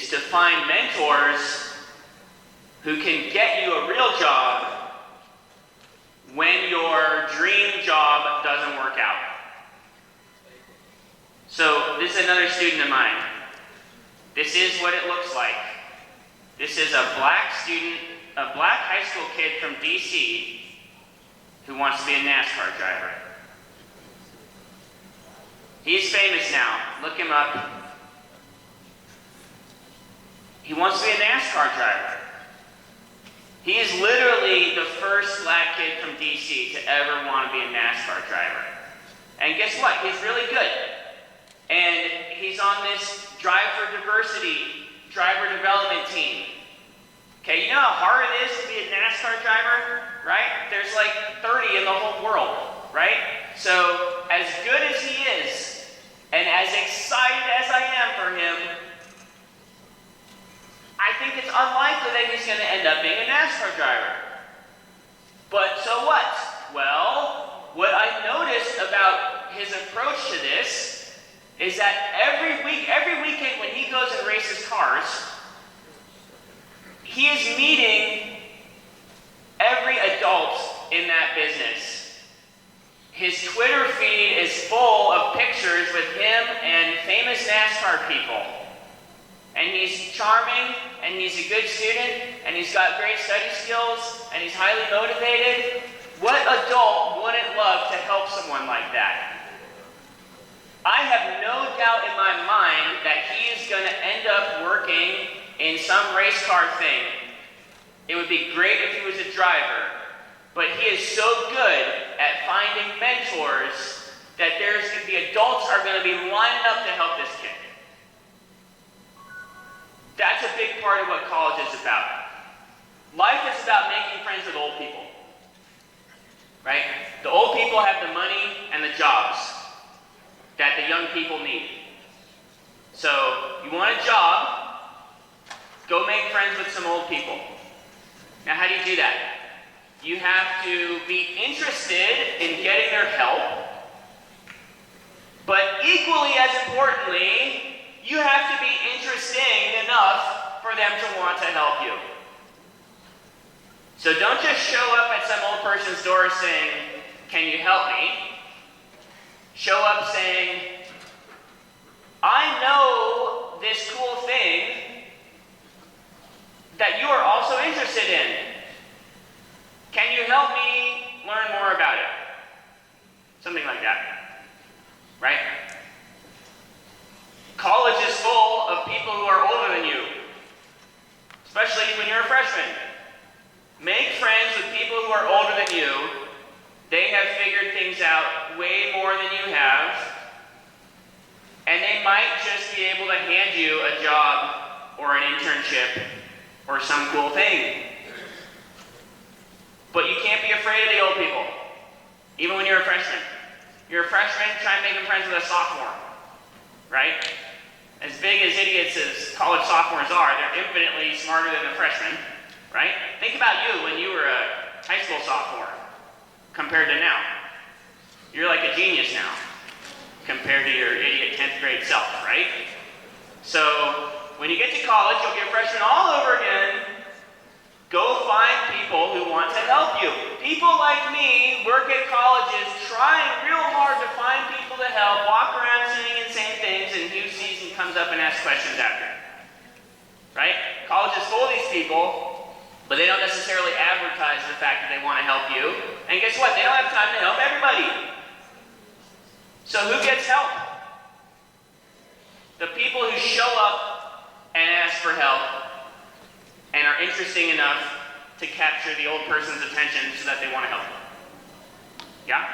is to find mentors who can get you a real job when your dream job doesn't work out. So this is another student of mine. This is what it looks like. This is a black student, a black high school kid from DC who wants to be a NASCAR driver. He's famous now. Look him up. He wants to be a NASCAR driver. He is literally the first black kid from DC to ever want to be a NASCAR driver. And guess what? He's really good. And he's on this Drive for Diversity driver development team. Okay, you know how hard it is to be a NASCAR driver, right? There's like 30 in the whole world, right? So as good as he is, and as excited as I am for him, I think it's unlikely that he's going to end up being a NASCAR driver. But so what? Well, what I noticed about his approach to this is that every weekend when he goes and races cars, he is meeting every adult in that business. His Twitter feed is full of pictures with him and famous NASCAR people. And he's charming, and he's a good student, and he's got great study skills, and he's highly motivated. What adult wouldn't love to help someone like that? I have no doubt in my mind that he is going to end up working in some race car thing. It would be great if he was a driver, but he is so good at finding mentors that the adults are going to be lining up to help this kid. That's a big part of what college is about. Life is about making friends with old people, right? The old people have the money and the jobs that the young people need. So, you want a job, go make friends with some old people. Now, how do you do that? You have to be interested in getting their help, but equally as importantly, you have to be interesting enough for them to want to help you. So don't just show up at some old person's door saying, "Can you help me?" Show up saying, "I know this cool thing that you are also interested in. Can you help me learn more about it?" Something like that, right? College is full of people who are older than you, especially when you're a freshman. Make friends with people who are older than you. They have figured things out way more than you have, and they might just be able to hand you a job or an internship or some cool thing. But you can't be afraid of the old people, even when you're a freshman. You're a freshman, try making friends with a sophomore, right? As big as idiots as college sophomores are, they're infinitely smarter than the freshmen, right? Think about you when you were a high school sophomore compared to now. You're like a genius now compared to your idiot 10th grade self, right? So when you get to college, you'll be a freshman all over again. Go find people who want to help you. People like me work at colleges trying real hard to find people to help, walk around saying insane things, and new season comes up and asks questions after. Right? College is full of these people, but they don't necessarily advertise the fact that they want to help you. And guess what? They don't have time to help everybody. So who gets help? The people who show up and ask for help and are interesting enough to capture the old person's attention so that they want to help. Yeah?